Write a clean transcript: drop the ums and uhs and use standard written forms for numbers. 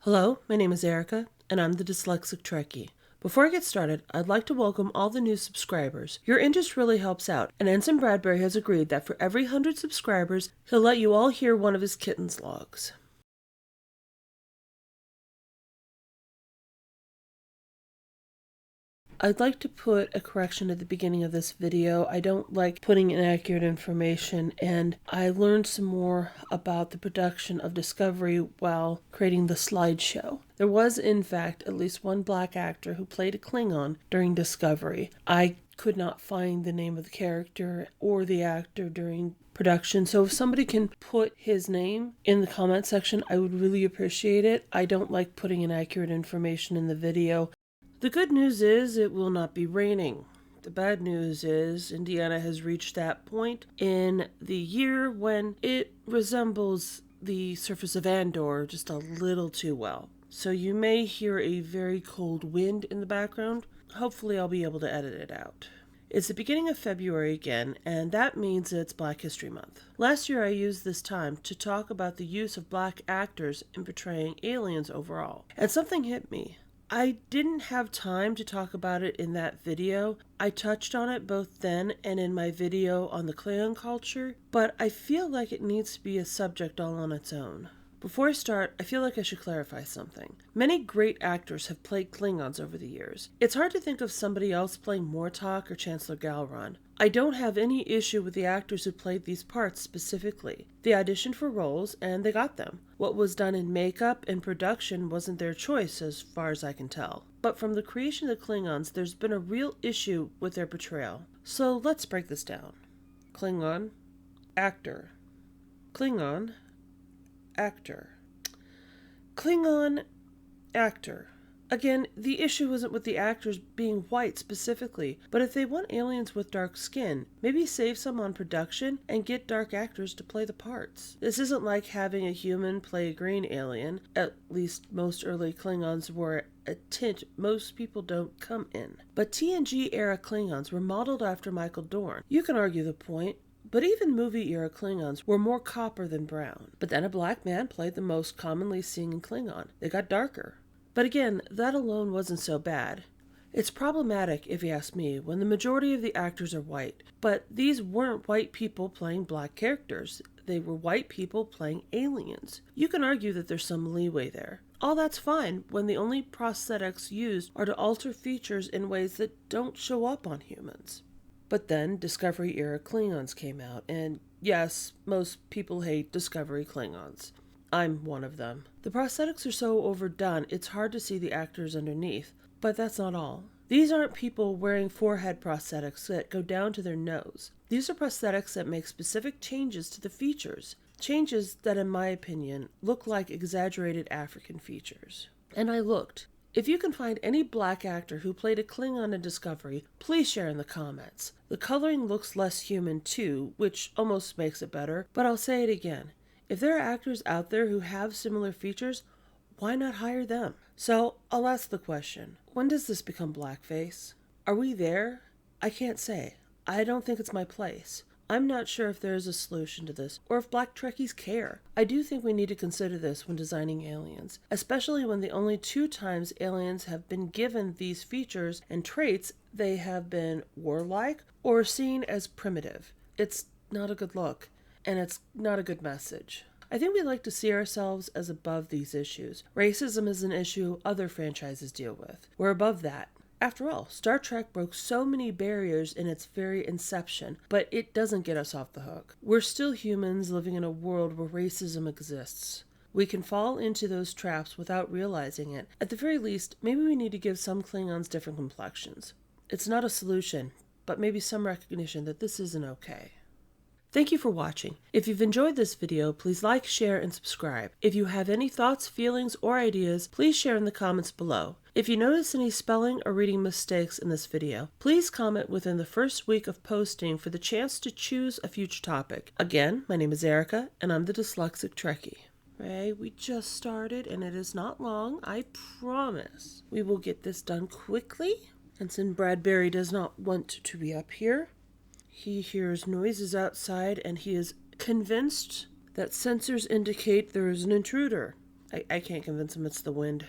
Hello, my name is Erica, and I'm the Dyslexic Trekkie. Before I get started, I'd like to welcome all the new subscribers. Your interest really helps out, and Ensign Bradbury has agreed that for every 100 subscribers, he'll let you all hear one of his kitten's logs. I'd like to put a correction at the beginning of this video. I don't like putting inaccurate information, and I learned some more about the production of Discovery while creating the slideshow. There was, in fact, at least one black actor who played a Klingon during Discovery. I could not find the name of the character or the actor during production, so if somebody can put his name in the comment section, I would really appreciate it. I don't like putting inaccurate information in the video. The good news is it will not be raining. The bad news is Indiana has reached that point in the year when it resembles the surface of Andor just a little too well. So you may hear a very cold wind in the background. Hopefully I'll be able to edit it out. It's the beginning of February again, and that means it's Black History Month. Last year I used this time to talk about the use of black actors in portraying aliens overall, and something hit me. I didn't have time to talk about it in that video. I touched on it both then and in my video on the Klingon culture, but I feel like it needs to be a subject all on its own. Before I start, I feel like I should clarify something. Many great actors have played Klingons over the years. It's hard to think of somebody else playing Mortok or Chancellor Galron. I don't have any issue with the actors who played these parts specifically. They auditioned for roles and they got them. What was done in makeup and production wasn't their choice as far as I can tell. But from the creation of the Klingons, there's been a real issue with their portrayal. So let's break this down. Klingon, actor. Klingon, actor. Klingon, actor. Again, the issue isn't with the actors being white specifically, but if they want aliens with dark skin, maybe save some on production and get dark actors to play the parts. This isn't like having a human play a green alien. At least most early Klingons were a tint most people don't come in. But TNG-era Klingons were modeled after Michael Dorn. You can argue the point, but even movie-era Klingons were more copper than brown. But then a black man played the most commonly seen Klingon. They got darker. But again, that alone wasn't so bad. It's problematic, if you ask me, when the majority of the actors are white. But these weren't white people playing black characters. They were white people playing aliens. You can argue that there's some leeway there. All that's fine when the only prosthetics used are to alter features in ways that don't show up on humans. But then Discovery-era Klingons came out, and yes, most people hate Discovery Klingons. I'm one of them. The prosthetics are so overdone, it's hard to see the actors underneath. But that's not all. These aren't people wearing forehead prosthetics that go down to their nose. These are prosthetics that make specific changes to the features. Changes that, in my opinion, look like exaggerated African features. And I looked. If you can find any black actor who played a Klingon in Discovery, please share in the comments. The coloring looks less human too, which almost makes it better, but I'll say it again. If there are actors out there who have similar features, why not hire them? So I'll ask the question, when does this become blackface? Are we there? I can't say. I don't think it's my place. I'm not sure if there is a solution to this, or if black Trekkies care. I do think we need to consider this when designing aliens, especially when the only 2 times aliens have been given these features and traits, they have been warlike or seen as primitive. It's not a good look, and it's not a good message. I think we like to see ourselves as above these issues. Racism is an issue other franchises deal with. We're above that. After all, Star Trek broke so many barriers in its very inception, but it doesn't get us off the hook. We're still humans living in a world where racism exists. We can fall into those traps without realizing it. At the very least, maybe we need to give some Klingons different complexions. It's not a solution, but maybe some recognition that this isn't okay. Thank you for watching. If you've enjoyed this video, please like, share, and subscribe. If you have any thoughts, feelings, or ideas, please share in the comments below. If you notice any spelling or reading mistakes in this video, please comment within the first week of posting for the chance to choose a future topic. Again, my name is Erica, and I'm the Dyslexic Trekkie. Right, we just started, and it is not long, I promise. We will get this done quickly. Ensign Bradbury does not want to be up here. He hears noises outside, and he is convinced that sensors indicate there is an intruder. I can't convince him it's the wind.